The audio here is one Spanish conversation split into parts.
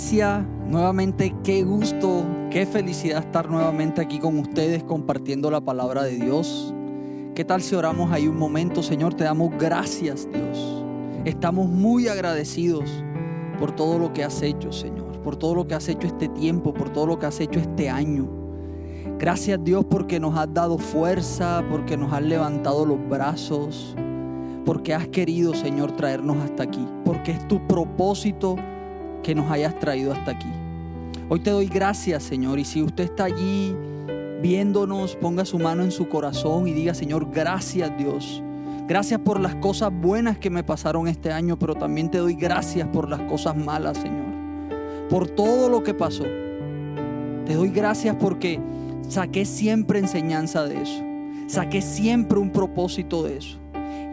iglesia, nuevamente qué gusto, qué felicidad estar nuevamente aquí con ustedes compartiendo la palabra de Dios. ¿Qué tal si oramos ahí un momento? Señor, te damos gracias, Dios. Estamos muy agradecidos por todo lo que has hecho, Señor, por todo lo que has hecho este tiempo, por todo lo que has hecho este año. Gracias, Dios, porque nos has dado fuerza, porque nos has levantado los brazos, porque has querido, Señor, traernos hasta aquí, porque es tu propósito que nos hayas traído hasta aquí. Hoy te doy gracias, Señor, y si usted está allí viéndonos, ponga su mano en su corazón y diga: Señor, gracias, Dios. Gracias por las cosas buenas que me pasaron este año, pero también te doy gracias por las cosas malas, Señor. Por todo lo que pasó. Te doy gracias porque saqué siempre enseñanza de eso. Saqué siempre un propósito de eso.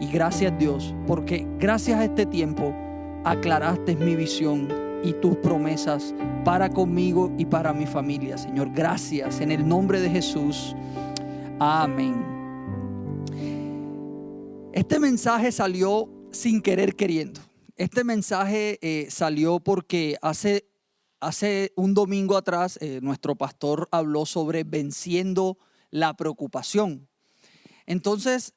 Y gracias, Dios, porque gracias a este tiempo aclaraste mi visión y tus promesas para conmigo y para mi familia, Señor. Gracias, en el nombre de Jesús. Amén. Este mensaje salió sin querer queriendo. Este mensaje salió porque hace un domingo atrás nuestro pastor habló sobre venciendo la preocupación. Entonces,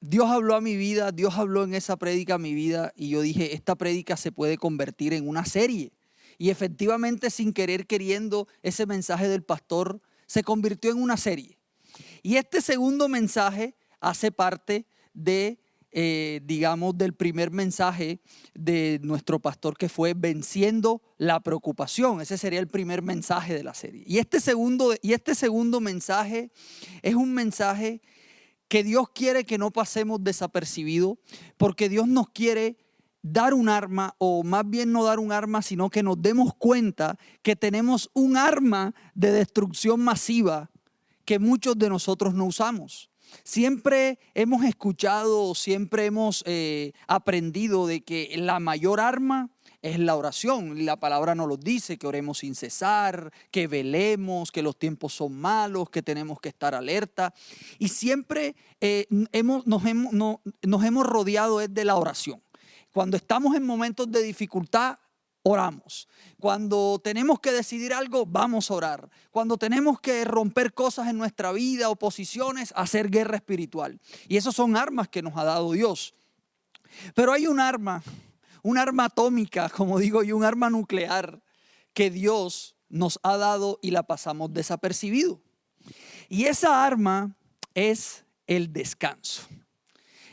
Dios habló a mi vida, Dios habló en esa prédica a mi vida, y yo dije: esta prédica se puede convertir en una serie. Y efectivamente, sin querer queriendo, ese mensaje del pastor se convirtió en una serie. Y este segundo mensaje hace parte de, del primer mensaje de nuestro pastor, que fue venciendo la preocupación. Ese sería el primer mensaje de la serie. Y este segundo mensaje es un mensaje que Dios quiere que no pasemos desapercibido, porque Dios nos quiere dar un arma, o más bien no dar un arma, sino que nos demos cuenta que tenemos un arma de destrucción masiva que muchos de nosotros no usamos. Siempre hemos escuchado, siempre hemos aprendido de que la mayor arma es la oración. La palabra nos lo dice, que oremos sin cesar, que velemos, que los tiempos son malos, que tenemos que estar alerta. Y siempre nos hemos rodeado de la oración. Cuando estamos en momentos de dificultad, oramos. Cuando tenemos que decidir algo, vamos a orar. Cuando tenemos que romper cosas en nuestra vida, oposiciones, hacer guerra espiritual. Y esas son armas que nos ha dado Dios. Pero hay un arma atómica, como digo yo, un arma nuclear que Dios nos ha dado y la pasamos desapercibido. Y esa arma es el descanso.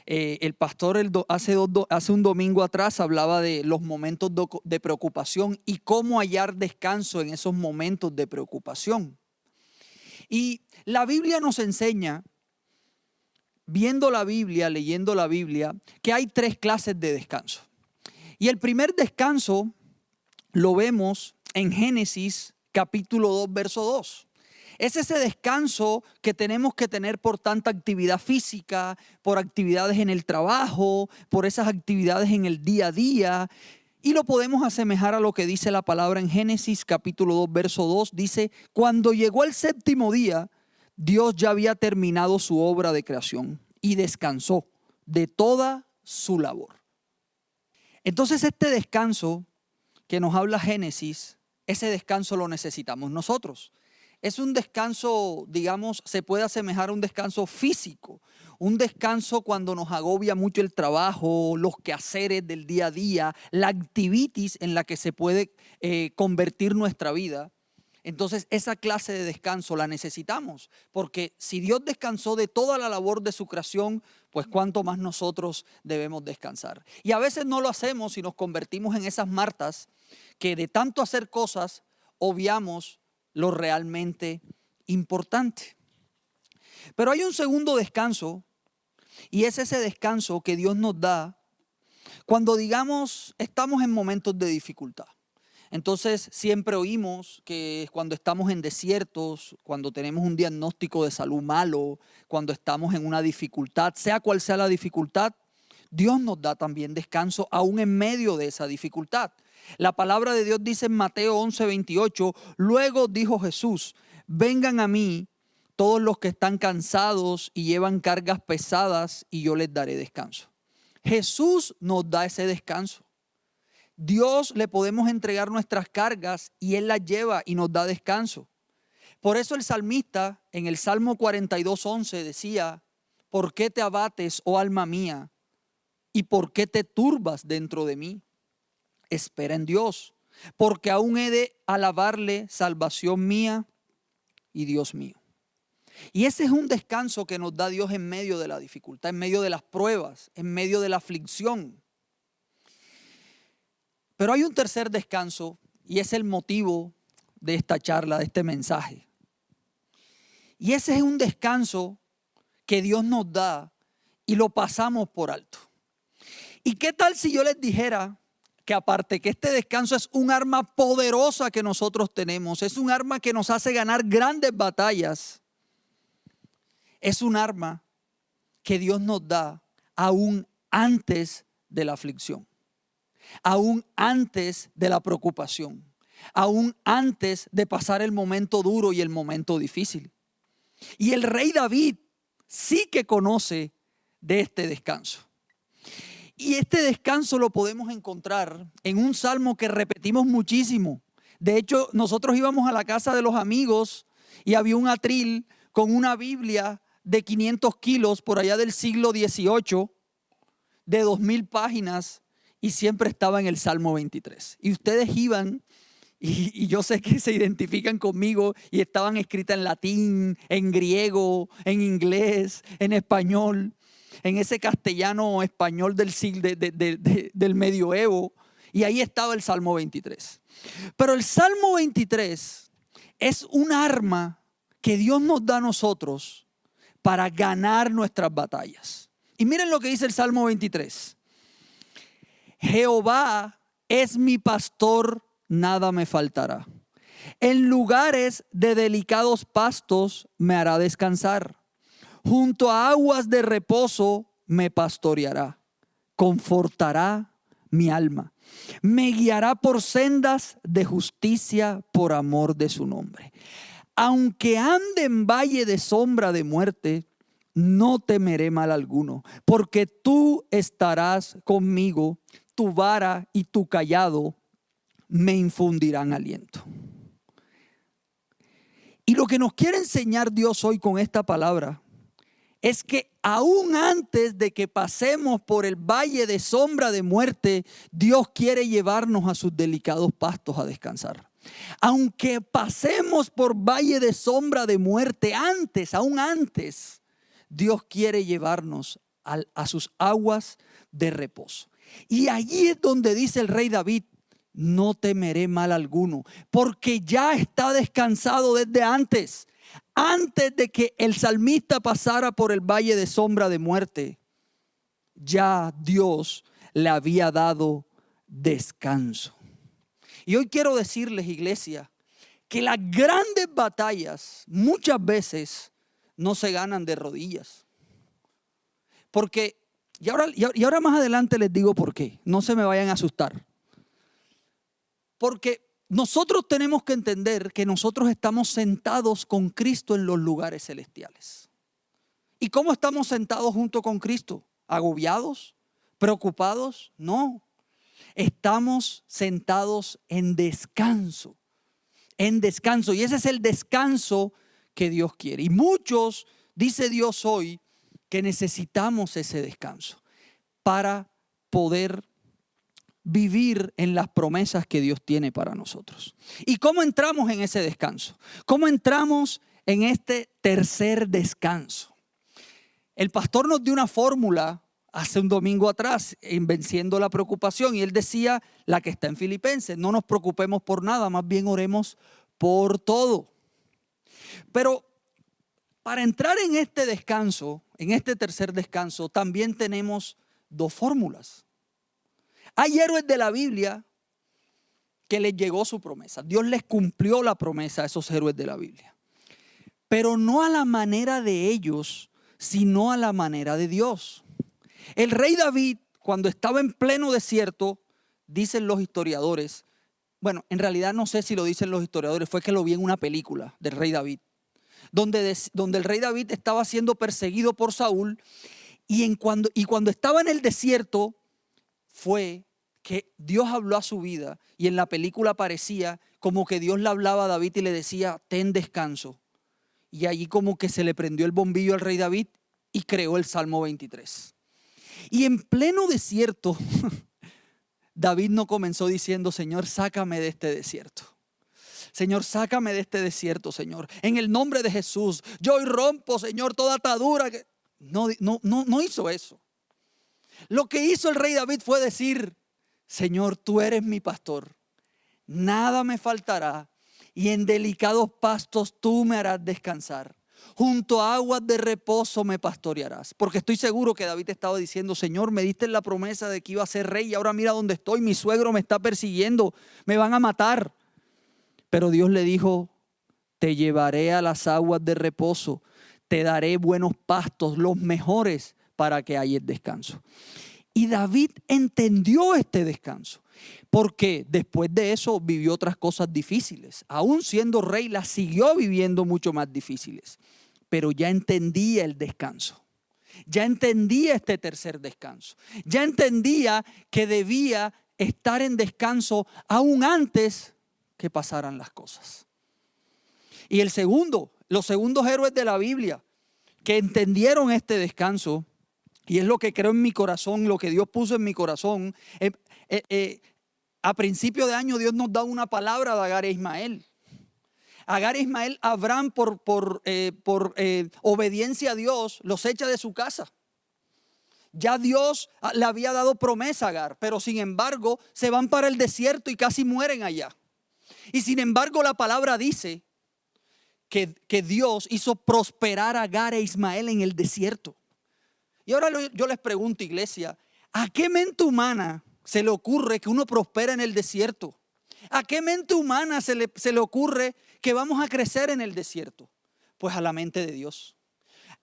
El pastor hace un domingo atrás hablaba de los momentos de preocupación y cómo hallar descanso en esos momentos de preocupación. Y la Biblia nos enseña, viendo la Biblia, leyendo la Biblia, que hay 3 clases de descanso. Y el primer descanso lo vemos en Génesis capítulo 2, verso 2. Es ese descanso que tenemos que tener por tanta actividad física, por actividades en el trabajo, por esas actividades en el día a día. Y lo podemos asemejar a lo que dice la palabra en Génesis capítulo 2, verso 2. Dice: cuando llegó el 7º día, Dios ya había terminado su obra de creación y descansó de toda su labor. Entonces, este descanso que nos habla Génesis, ese descanso lo necesitamos nosotros. Es un descanso, se puede asemejar a un descanso físico, un descanso cuando nos agobia mucho el trabajo, los quehaceres del día a día, la activitis en la que se puede convertir nuestra vida. Entonces, esa clase de descanso la necesitamos, porque si Dios descansó de toda la labor de su creación, pues cuánto más nosotros debemos descansar. Y a veces no lo hacemos y nos convertimos en esas Martas que de tanto hacer cosas obviamos lo realmente importante. Pero hay un segundo descanso, y es ese descanso que Dios nos da cuando, estamos en momentos de dificultad. Entonces siempre oímos que cuando estamos en desiertos, cuando tenemos un diagnóstico de salud malo, cuando estamos en una dificultad, sea cual sea la dificultad, Dios nos da también descanso aún en medio de esa dificultad. La palabra de Dios dice en Mateo 11:28, luego dijo Jesús: vengan a mí todos los que están cansados y llevan cargas pesadas, y yo les daré descanso. Jesús nos da ese descanso. Dios le podemos entregar nuestras cargas y Él las lleva y nos da descanso. Por eso el salmista en el Salmo 42:11 decía: ¿por qué te abates, oh alma mía? ¿Y por qué te turbas dentro de mí? Espera en Dios, porque aún he de alabarle, salvación mía y Dios mío. Y ese es un descanso que nos da Dios en medio de la dificultad, en medio de las pruebas, en medio de la aflicción. Pero hay un tercer descanso y es el motivo de esta charla, de este mensaje. Y ese es un descanso que Dios nos da y lo pasamos por alto. ¿Y qué tal si yo les dijera que aparte que este descanso es un arma poderosa que nosotros tenemos, es un arma que nos hace ganar grandes batallas, es un arma que Dios nos da aún antes de la aflicción, aún antes de la preocupación, aún antes de pasar el momento duro y el momento difícil? Y el rey David sí que conoce de este descanso. Y este descanso lo podemos encontrar en un salmo que repetimos muchísimo. De hecho, nosotros íbamos a la casa de los amigos y había un atril con una Biblia de 500 kilos por allá del siglo XVIII, de 2000 páginas, y siempre estaba en el Salmo 23. Y ustedes iban, y yo sé que se identifican conmigo, y estaban escritas en latín, en griego, en inglés, en español, en ese castellano español del medioevo, y ahí estaba el Salmo 23. Pero el Salmo 23 es un arma que Dios nos da a nosotros para ganar nuestras batallas. Y miren lo que dice el Salmo 23. Jehová es mi pastor, nada me faltará. En lugares de delicados pastos me hará descansar. Junto a aguas de reposo me pastoreará. Confortará mi alma. Me guiará por sendas de justicia por amor de su nombre. Aunque ande en valle de sombra de muerte, no temeré mal alguno, porque tú estarás conmigo, tu vara y tu cayado me infundirán aliento. Y lo que nos quiere enseñar Dios hoy con esta palabra es que aún antes de que pasemos por el valle de sombra de muerte, Dios quiere llevarnos a sus delicados pastos a descansar. Aunque pasemos por valle de sombra de muerte, aún antes, Dios quiere llevarnos a sus aguas de reposo. Y allí es donde dice el rey David: no temeré mal alguno, porque ya está descansado desde antes. Antes de que el salmista pasara por el valle de sombra de muerte, ya Dios le había dado descanso. Y hoy quiero decirles, iglesia, que las grandes batallas muchas veces no se ganan de rodillas. Porque, y ahora más adelante les digo por qué, no se me vayan a asustar. Porque nosotros tenemos que entender que nosotros estamos sentados con Cristo en los lugares celestiales. ¿Y cómo estamos sentados junto con Cristo? ¿Agobiados? ¿Preocupados? No. Estamos sentados en descanso. En descanso. Y ese es el descanso que Dios quiere. Y muchos, dice Dios hoy, que necesitamos ese descanso para poder vivir en las promesas que Dios tiene para nosotros. ¿Y cómo entramos en ese descanso? ¿Cómo entramos en este tercer descanso? El pastor nos dio una fórmula hace un domingo atrás en Venciendo la Preocupación, y él decía la que está en Filipenses: no nos preocupemos por nada, más bien oremos por todo. Pero para entrar en este descanso, en este tercer descanso, también tenemos dos fórmulas. Hay héroes de la Biblia que les llegó su promesa. Dios les cumplió la promesa a esos héroes de la Biblia. Pero no a la manera de ellos, sino a la manera de Dios. El rey David, cuando estaba en pleno desierto, dicen los historiadores, bueno, en realidad no sé si lo dicen los historiadores, fue que lo vi en una película del rey David, donde el rey David estaba siendo perseguido por Saúl, y cuando estaba en el desierto, fue que Dios habló a su vida y en la película parecía como que Dios le hablaba a David y le decía, ten descanso. Y allí como que se le prendió el bombillo al rey David y creó el Salmo 23. Y en pleno desierto, David no comenzó diciendo, Señor, sácame de este desierto. Señor, sácame de este desierto, Señor. En el nombre de Jesús, yo hoy rompo, Señor, toda atadura. No hizo eso. Lo que hizo el rey David fue decir, Señor, tú eres mi pastor. Nada me faltará y en delicados pastos tú me harás descansar. Junto a aguas de reposo me pastorearás. Porque estoy seguro que David estaba diciendo, Señor, me diste la promesa de que iba a ser rey y ahora mira dónde estoy. Mi suegro me está persiguiendo, me van a matar. Pero Dios le dijo, te llevaré a las aguas de reposo, te daré buenos pastos, los mejores para que haya descanso. Y David entendió este descanso, porque después de eso vivió otras cosas difíciles. Aún siendo rey, las siguió viviendo mucho más difíciles, pero ya entendía el descanso. Ya entendía este tercer descanso. Ya entendía que debía estar en descanso aún antes que pasaran las cosas. Y los segundos héroes de la Biblia que entendieron este descanso, y es lo que creo en mi corazón, lo que Dios puso en mi corazón. A principio de año Dios nos da una palabra de Agar e Ismael. Agar e Ismael, Abraham por obediencia a Dios los echa de su casa. Ya Dios le había dado promesa a Agar, pero sin embargo se van para el desierto y casi mueren allá. Y sin embargo la palabra dice que Dios hizo prosperar a Agar e Ismael en el desierto. Y ahora yo les pregunto, iglesia, ¿a qué mente humana se le ocurre que uno prospera en el desierto? ¿A qué mente humana se le ocurre que vamos a crecer en el desierto? Pues a la mente de Dios.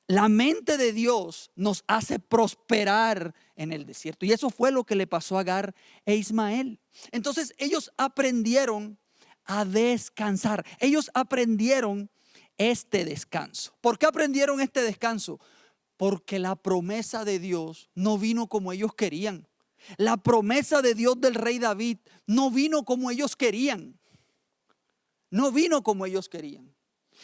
La mente de Dios nos hace prosperar en el desierto. Y eso fue lo que le pasó a Agar e Ismael. Entonces ellos aprendieron a descansar. Ellos aprendieron este descanso. ¿Por qué aprendieron este descanso? Porque la promesa de Dios no vino como ellos querían. La promesa de Dios del rey David no vino como ellos querían. No vino como ellos querían.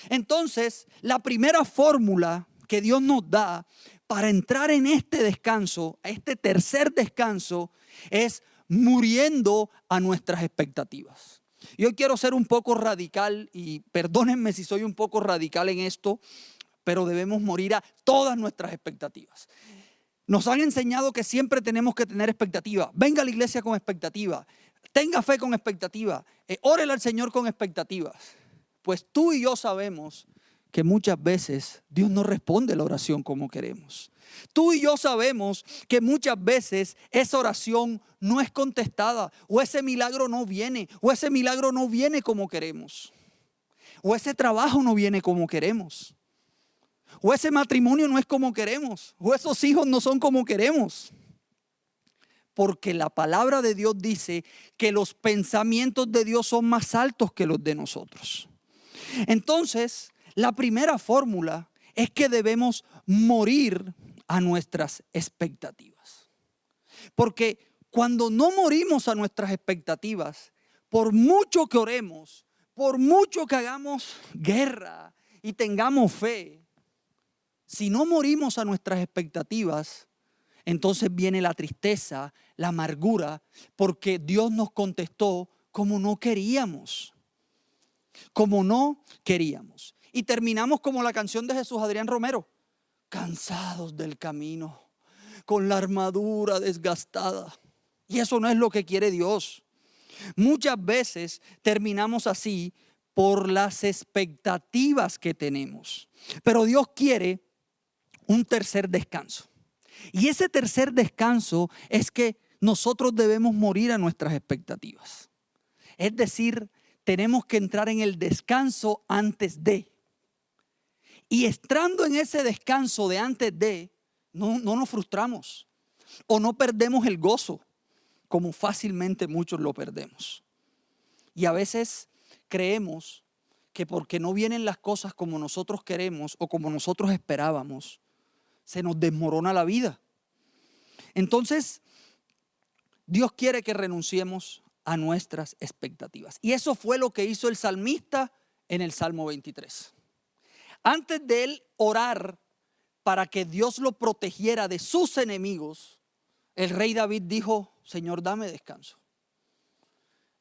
Entonces, la primera fórmula que Dios nos da para entrar en este descanso, a este tercer descanso, es muriendo a nuestras expectativas. Yo quiero ser un poco radical y perdónenme si soy un poco radical en esto, pero debemos morir a todas nuestras expectativas. Nos han enseñado que siempre tenemos que tener expectativa. Venga a la iglesia con expectativa. Tenga fe con expectativa. Órele al Señor con expectativas. Pues tú y yo sabemos que muchas veces Dios no responde la oración como queremos. Tú y yo sabemos que muchas veces esa oración no es contestada, o ese milagro no viene, o ese milagro no viene como queremos, o ese trabajo no viene como queremos, o ese matrimonio no es como queremos, o esos hijos no son como queremos. Porque la palabra de Dios dice que los pensamientos de Dios son más altos que los de nosotros. Entonces, la primera fórmula es que debemos morir a nuestras expectativas. Porque cuando no morimos a nuestras expectativas, por mucho que oremos, por mucho que hagamos guerra y tengamos fe, si no morimos a nuestras expectativas, entonces viene la tristeza, la amargura, porque Dios nos contestó como no queríamos. Como no queríamos. Y terminamos como la canción de Jesús Adrián Romero. Cansados del camino, con la armadura desgastada. Y eso no es lo que quiere Dios. Muchas veces terminamos así por las expectativas que tenemos. Pero Dios quiere un tercer descanso. Y ese tercer descanso es que nosotros debemos morir a nuestras expectativas. Es decir, tenemos que entrar en el descanso antes de. Y estando en ese descanso de antes de, no nos frustramos o no perdemos el gozo, como fácilmente muchos lo perdemos. Y a veces creemos que porque no vienen las cosas como nosotros queremos o como nosotros esperábamos, se nos desmorona la vida. Entonces, Dios quiere que renunciemos a nuestras expectativas. Y eso fue lo que hizo el salmista en el Salmo 23. Antes de él orar para que Dios lo protegiera de sus enemigos, el rey David dijo: Señor, dame descanso.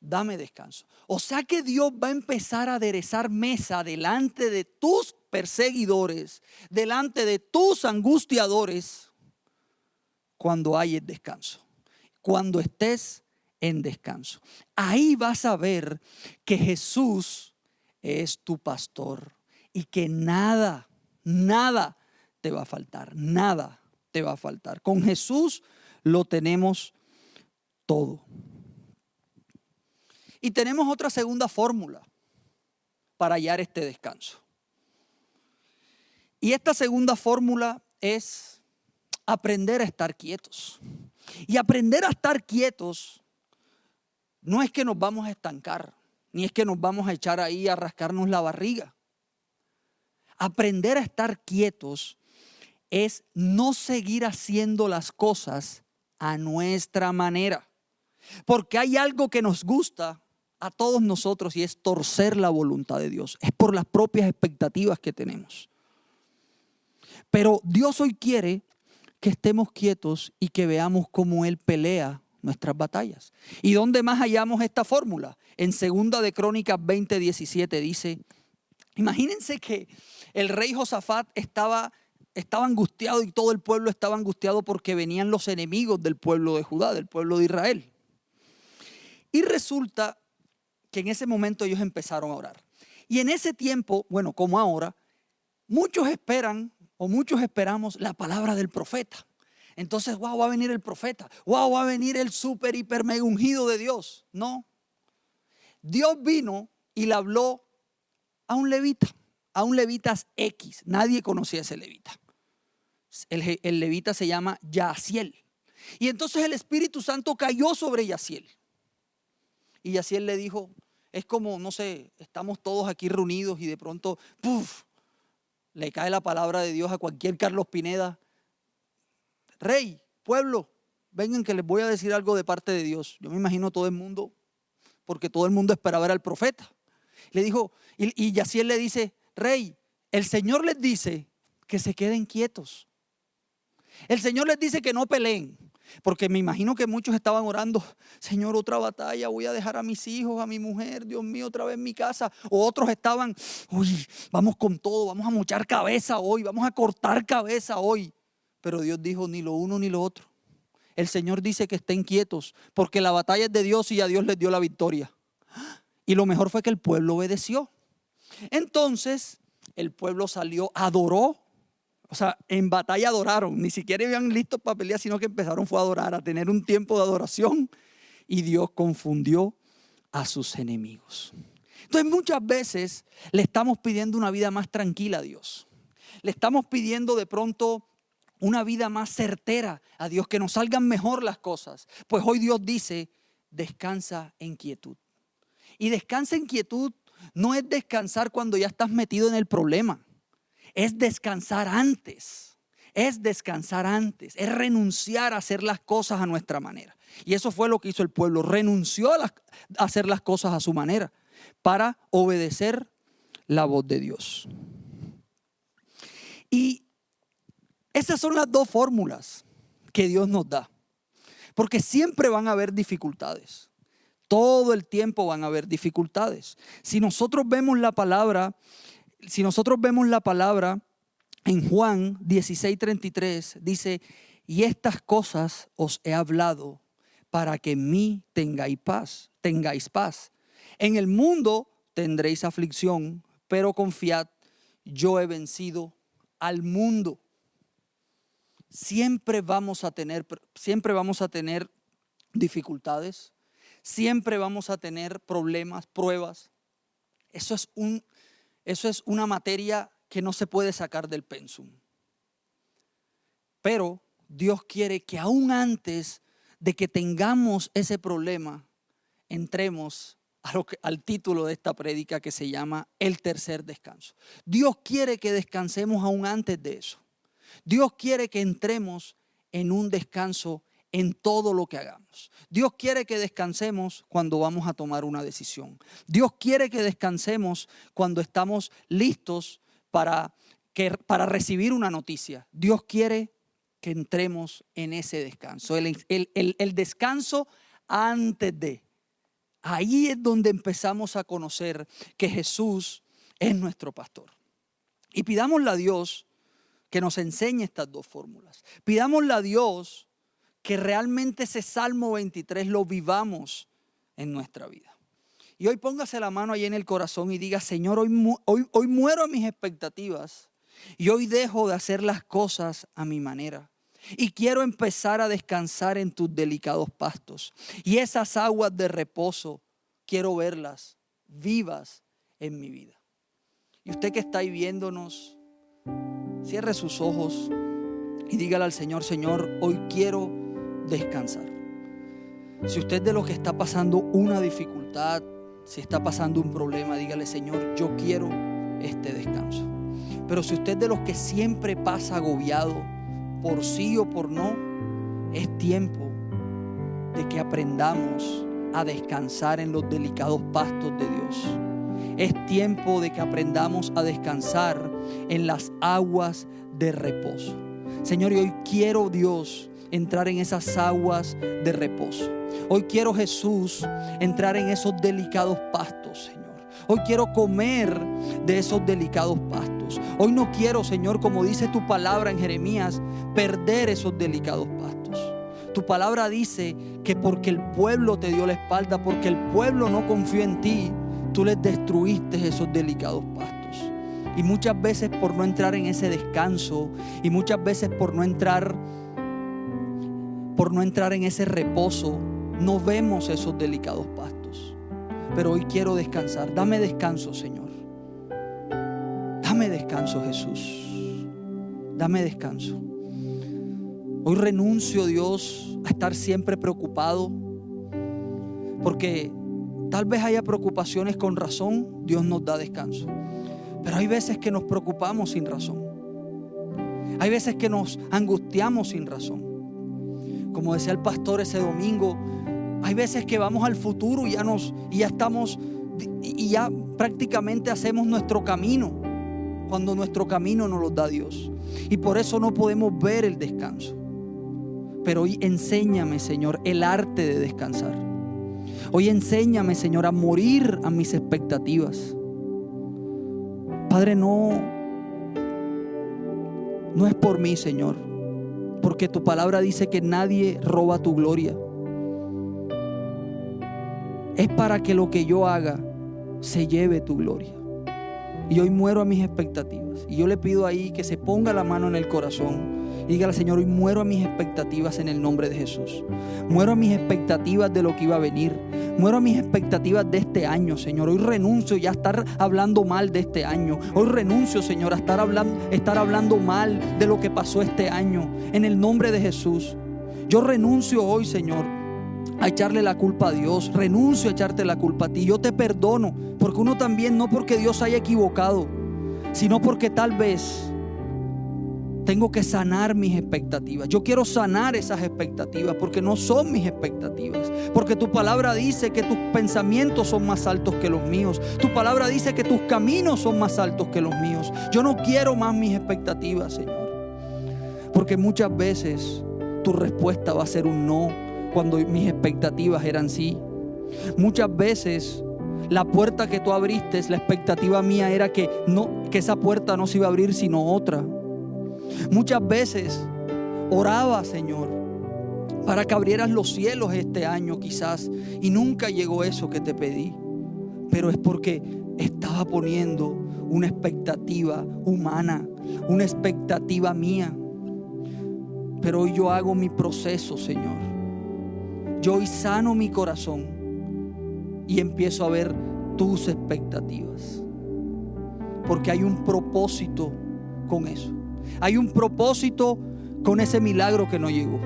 Dame descanso. O sea que Dios va a empezar a aderezar mesa delante de tus perseguidores, delante de tus angustiadores, cuando hay el descanso, cuando estés en descanso. Ahí vas a ver que Jesús es tu pastor y que nada te va a faltar, nada te va a faltar. Con Jesús lo tenemos todo. Y tenemos otra segunda fórmula para hallar este descanso. Y esta segunda fórmula es aprender a estar quietos. Y aprender a estar quietos no es que nos vamos a estancar, ni es que nos vamos a echar ahí a rascarnos la barriga. Aprender a estar quietos es no seguir haciendo las cosas a nuestra manera. Porque hay algo que nos gusta a todos nosotros y es torcer la voluntad de Dios. Es por las propias expectativas que tenemos. Pero Dios hoy quiere que estemos quietos y que veamos cómo Él pelea nuestras batallas. ¿Y dónde más hallamos esta fórmula? En 2 de Crónicas 20:17 dice: imagínense que el rey Josafat estaba angustiado y todo el pueblo estaba angustiado porque venían los enemigos del pueblo de Judá, del pueblo de Israel. Y resulta que en ese momento ellos empezaron a orar. Y en ese tiempo, bueno, como ahora, muchos esperan o muchos esperamos la palabra del profeta. Entonces, wow, va a venir el profeta. Wow, va a venir el súper, hiper, mega ungido de Dios. No. Dios vino y le habló a un levita X. Nadie conocía a ese levita. El levita se llama Yaasiel. Y entonces el Espíritu Santo cayó sobre Yaasiel. Y Yaasiel le dijo: es como, no sé, estamos todos aquí reunidos y de pronto, ¡puf!, le cae la palabra de Dios a cualquier Carlos Pineda: rey, pueblo, vengan que les voy a decir algo de parte de Dios. Yo me imagino todo el mundo, porque todo el mundo esperaba ver al profeta. Le dijo, y Yaasiel le dice: rey, el Señor les dice que se queden quietos. El Señor les dice que no peleen. Porque me imagino que muchos estaban orando: Señor, otra batalla, voy a dejar a mis hijos, a mi mujer, Dios mío, otra vez en mi casa. O otros estaban: uy, vamos con todo, vamos a mochar cabeza hoy, vamos a cortar cabeza hoy. Pero Dios dijo: ni lo uno ni lo otro. El Señor dice que estén quietos, porque la batalla es de Dios y a Dios les dio la victoria. Y lo mejor fue que el pueblo obedeció. Entonces el pueblo salió, adoró. O sea, en batalla adoraron, ni siquiera iban listos para pelear, sino que empezaron fue a adorar, a tener un tiempo de adoración, y Dios confundió a sus enemigos. Entonces muchas veces le estamos pidiendo una vida más tranquila a Dios. Le estamos pidiendo de pronto una vida más certera a Dios, que nos salgan mejor las cosas. Pues hoy Dios dice: descansa en quietud. Y descansa en quietud no es descansar cuando ya estás metido en el problema. Es descansar antes, es renunciar a hacer las cosas a nuestra manera. Y eso fue lo que hizo el pueblo: renunció a hacer las cosas a su manera para obedecer la voz de Dios. Y esas son las dos fórmulas que Dios nos da, porque siempre van a haber dificultades. Todo el tiempo van a haber dificultades. Si nosotros vemos la palabra en Juan 16:33, dice: y estas cosas os he hablado para que en mí tengáis paz. En el mundo tendréis aflicción, pero confiad, yo he vencido al mundo. Siempre vamos a tener dificultades, siempre vamos a tener problemas, pruebas. Eso es una materia que no se puede sacar del pensum. Pero Dios quiere que aún antes de que tengamos ese problema, entremos al título de esta prédica, que se llama el tercer descanso. Dios quiere que descansemos aún antes de eso. Dios quiere que entremos en un descanso en todo lo que hagamos. Dios quiere que descansemos cuando vamos a tomar una decisión. Dios quiere que descansemos cuando estamos listos para recibir una noticia. Dios quiere que entremos en ese descanso. El descanso antes de. Ahí es donde empezamos a conocer que Jesús es nuestro pastor. Y pidámosle a Dios que nos enseñe estas dos fórmulas. Pidámosle a Dios que realmente ese Salmo 23 lo vivamos en nuestra vida. Y hoy póngase la mano ahí en el corazón y diga: Señor, hoy muero a mis expectativas y hoy dejo de hacer las cosas a mi manera. Y quiero empezar a descansar en tus delicados pastos. Y esas aguas de reposo, quiero verlas vivas en mi vida. Y usted que está ahí viéndonos, cierre sus ojos y dígale al Señor: Señor, hoy quiero descansar. Si usted de lo que está pasando una dificultad, si está pasando un problema, dígale: Señor, yo quiero este descanso. Pero si usted de los que siempre pasa agobiado, por sí o por no, es tiempo de que aprendamos a descansar en los delicados pastos de Dios. Es tiempo de que aprendamos a descansar en las aguas de reposo. Señor, y hoy quiero, Dios, entrar en esas aguas de reposo. Hoy quiero, Jesús, entrar en esos delicados pastos, Señor. Hoy quiero comer de esos delicados pastos. Hoy no quiero, Señor, como dice tu palabra en Jeremías, perder esos delicados pastos. Tu palabra dice que porque el pueblo te dio la espalda, porque el pueblo no confió en ti, tú les destruiste esos delicados pastos. Y muchas veces por no entrar en ese descanso, y muchas veces por no entrar en ese reposo, no vemos esos delicados pastos. Pero hoy quiero descansar. Dame descanso, Señor. Dame descanso, Jesús. Dame descanso. Hoy renuncio, Dios, a estar siempre preocupado, porque tal vez haya preocupaciones con razón. Dios nos da descanso. Pero hay veces que nos preocupamos sin razón. Hay veces que nos angustiamos sin razón. Como decía el pastor ese domingo, hay veces que vamos al futuro y ya prácticamente hacemos nuestro camino, cuando nuestro camino nos lo da Dios. Y por eso no podemos ver el descanso. Pero hoy enséñame, Señor, el arte de descansar. Hoy enséñame, Señor, a morir a mis expectativas. Padre, no es por mí, Señor, porque tu palabra dice que nadie roba tu gloria. Es para que lo que yo haga se lleve tu gloria. Y hoy muero a mis expectativas. Y yo le pido ahí que se ponga la mano en el corazón y dígale: Señor, hoy muero a mis expectativas en el nombre de Jesús. Muero a mis expectativas de lo que iba a venir. Muero a mis expectativas de este año, Señor. Hoy renuncio ya a estar hablando mal de este año. Hoy renuncio, Señor, a estar hablando mal de lo que pasó este año. En el nombre de Jesús. Yo renuncio hoy, Señor, a echarle la culpa a Dios. Renuncio a echarte la culpa a ti. Yo te perdono, porque uno también, no porque Dios haya equivocado, sino porque tal vez tengo que sanar mis expectativas. Yo quiero sanar esas expectativas, porque no son mis expectativas. Porque tu palabra dice que tus pensamientos son más altos que los míos. Tu palabra dice que tus caminos son más altos que los míos. Yo no quiero más mis expectativas, Señor, porque muchas veces tu respuesta va a ser un no, cuando mis expectativas eran sí. Muchas veces la puerta que tú abriste, la expectativa mía era que esa puerta no se iba a abrir sino otra. Muchas veces oraba, Señor, para que abrieras los cielos este año quizás, y nunca llegó eso que te pedí. Pero es porque estaba poniendo una expectativa humana, una expectativa mía. Pero hoy yo hago mi proceso, Señor. Yo hoy sano mi corazón y empiezo a ver tus expectativas, porque hay un propósito con eso. Hay un propósito con ese milagro que no llegó.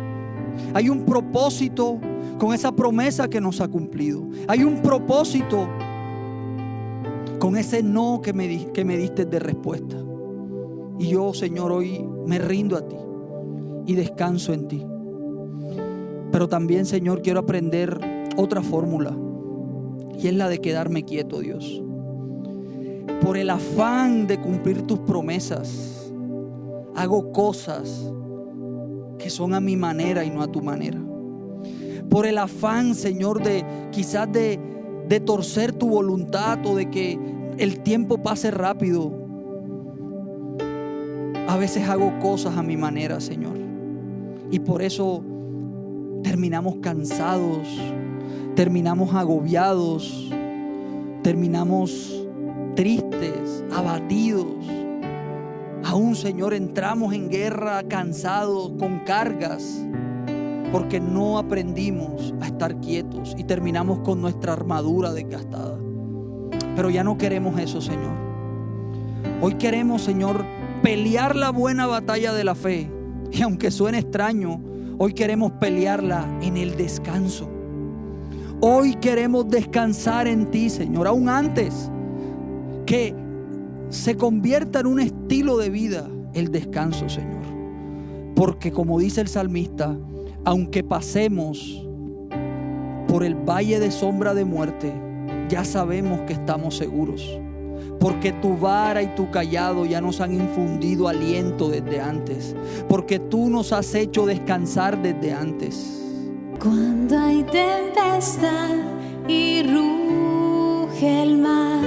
Hay un propósito con esa promesa que no se ha cumplido. Hay un propósito con ese no que me diste de respuesta. Y yo, Señor, hoy me rindo a ti y descanso en ti. Pero también, Señor, quiero aprender otra fórmula, y es la de quedarme quieto, Dios. Por el afán de cumplir tus promesas, hago cosas que son a mi manera y no a tu manera. Por el afán, Señor, de quizás de torcer tu voluntad o de que el tiempo pase rápido, a veces hago cosas a mi manera, Señor. Y por eso terminamos cansados, terminamos agobiados, terminamos tristes, abatidos. Aún, Señor, entramos en guerra cansados, con cargas, porque no aprendimos a estar quietos y terminamos con nuestra armadura desgastada. Pero ya no queremos eso, Señor. Hoy queremos, Señor, pelear la buena batalla de la fe. Y aunque suene extraño, hoy queremos pelearla en el descanso. Hoy queremos descansar en ti, Señor, aún antes que se convierta en un estilo de vida el descanso, Señor. Porque como dice el salmista, aunque pasemos por el valle de sombra de muerte, ya sabemos que estamos seguros. Porque tu vara y tu cayado ya nos han infundido aliento desde antes. Porque tú nos has hecho descansar desde antes. Cuando hay tempestad y ruge el mar,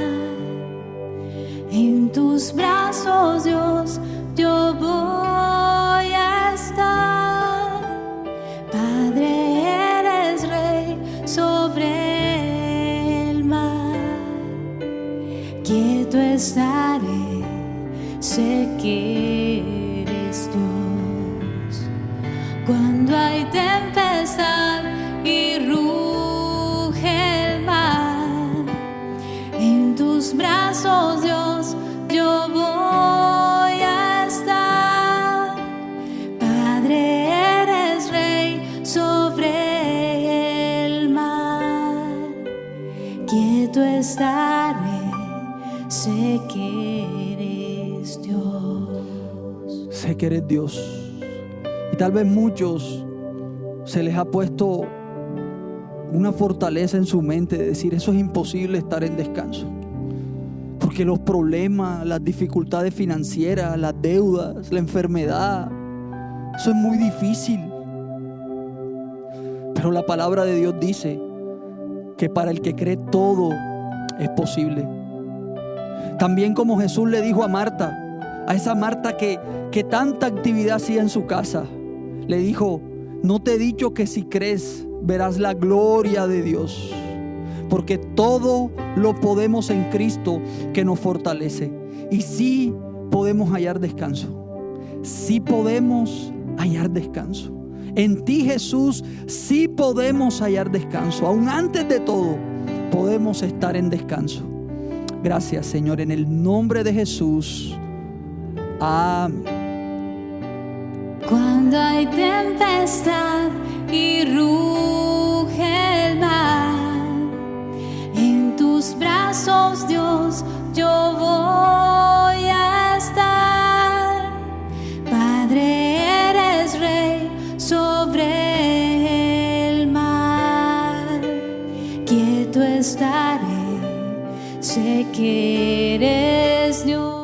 en tus brazos, Dios, yo voy a estar. Padre, eres rey sobre el mar. Quieto estaré, sé que eres Dios. Cuando hay tempestad y ruge el mar, en tus brazos, Dios, yo voy a estar. Padre, eres rey sobre el mar. Quieto estaré, sé que eres Dios. Sé que eres Dios. Y tal vez muchos se les ha puesto una fortaleza en su mente de decir: eso es imposible, estar en descanso. Porque los problemas, las dificultades financieras, las deudas, la enfermedad, eso es muy difícil. Pero la palabra de Dios dice que para el que cree todo es posible. También como Jesús le dijo a Marta, a esa Marta que tanta actividad hacía en su casa, le dijo: no te he dicho que si crees verás la gloria de Dios. Porque todo lo podemos en Cristo que nos fortalece. Y sí podemos hallar descanso. Sí podemos hallar descanso. En ti, Jesús, sí podemos hallar descanso. Aún antes de todo, podemos estar en descanso. Gracias, Señor, en el nombre de Jesús. Amén. Cuando hay tempestad y ruge el mar, en tus brazos, Dios, yo voy a estar. Padre, eres rey sobre el mar. Quieto estaré, sé que eres Dios.